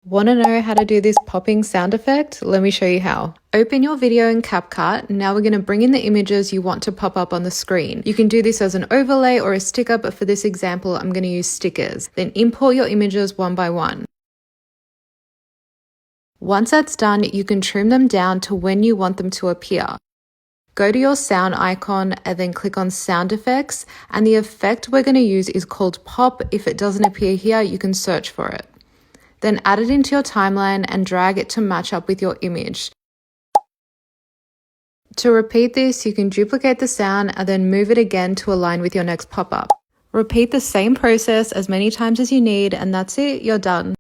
Want to know how to do this popping sound effect? Let me show you how. Open your video in CapCut. Now we're going to bring in the images you want to pop up on the screen. You can do this as an overlay or a sticker, but for this example, I'm going to use stickers. Then import your images one by one. Once that's done, you can trim them down to when you want them to appear. Go to your sound icon and then click on sound effects, and the effect we're going to use is called pop. If it doesn't appear here, you can search for it. Then add it into your timeline and drag it to match up with your image. To repeat this, you can duplicate the sound and then move it again to align with your next pop-up. Repeat the same process as many times as you need, and that's it, you're done.